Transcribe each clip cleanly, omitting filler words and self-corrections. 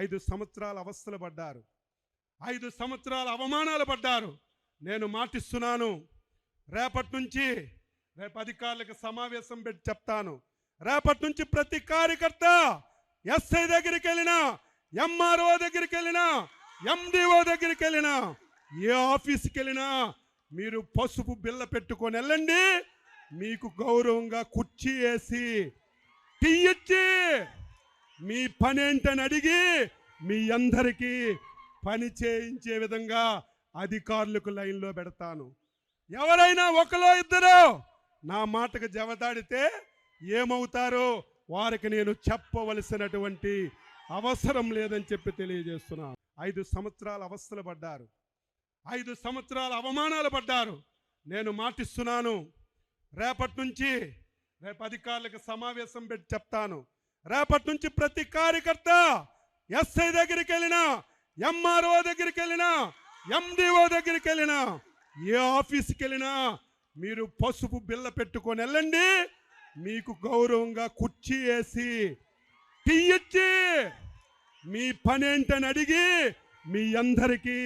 5 సంవత్సరాల అవస్థలు పడ్డారు, 5 సంవత్సరాల అవమానాలు పడ్డారు. నేను మాటిస్తున్నాను, రేపటి నుంచి రేపు అధికారులకు సమావేశం పెట్టి చెప్తాను. రేపటి నుంచి ప్రతి కార్యకర్త ఎస్ఐ దగ్గరికి వెళ్ళినా, ఎంఆర్ఓ దగ్గరికి వెళ్ళినా, ఎండిఓ దగ్గరికి వెళ్ళినా, ఏ ఆఫీస్కి వెళ్ళినా మీరు పసుపు బిల్ల పెట్టుకొని వెళ్ళండి. మీకు గౌరవంగా కుర్చీ వేసి టీ ఇచ్చి మీ పని ఏంటని అడిగి మీ అందరికీ పని చేయించే విధంగా అధికారులకు లైన్లో పెడతాను. ఎవరైనా ఒకలో ఇద్దరు నా మాటకు జవదాడితే ఏమవుతారో వారికి నేను చెప్పవలసినటువంటి అవసరం లేదని చెప్పి తెలియజేస్తున్నాను. 5 సంవత్సరాల అవస్థలు పడ్డారు, 5 సంవత్సరాల అవమానాలు పడ్డారు. నేను మాటిస్తున్నాను, రేపటి నుంచి రేపు అధికారులకు సమావేశం పెట్టి చెప్తాను. రేపటి నుంచి ప్రతి కార్యకర్త ఎస్ఐ దగ్గరికి వెళ్ళినా, ఎంఆర్ఓ దగ్గరికి వెళ్ళినా, ఎండిఓ దగ్గరికి వెళ్ళినా, ఏ ఆఫీస్కి వెళ్ళినా మీరు పసుపు బిల్ల పెట్టుకొని వెళ్ళండి. మీకు గౌరవంగా కుర్చీ వేసి టీ ఇచ్చి మీ పని ఏంటని అడిగి మీ అందరికీ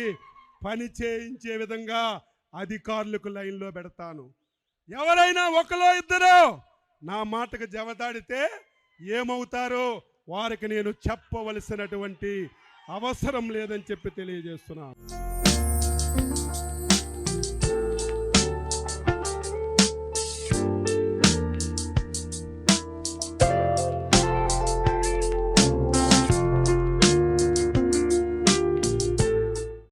పని చేయించే విధంగా అధికారులకు లైన్లో పెడతాను. ఎవరైనా ఒకలో ఇద్దరు నా మాటకు జవదాడితే ఏమవుతారో వారికి నేను చెప్పవలసినటువంటి అవసరం లేదని చెప్పి తెలియజేస్తున్నాను.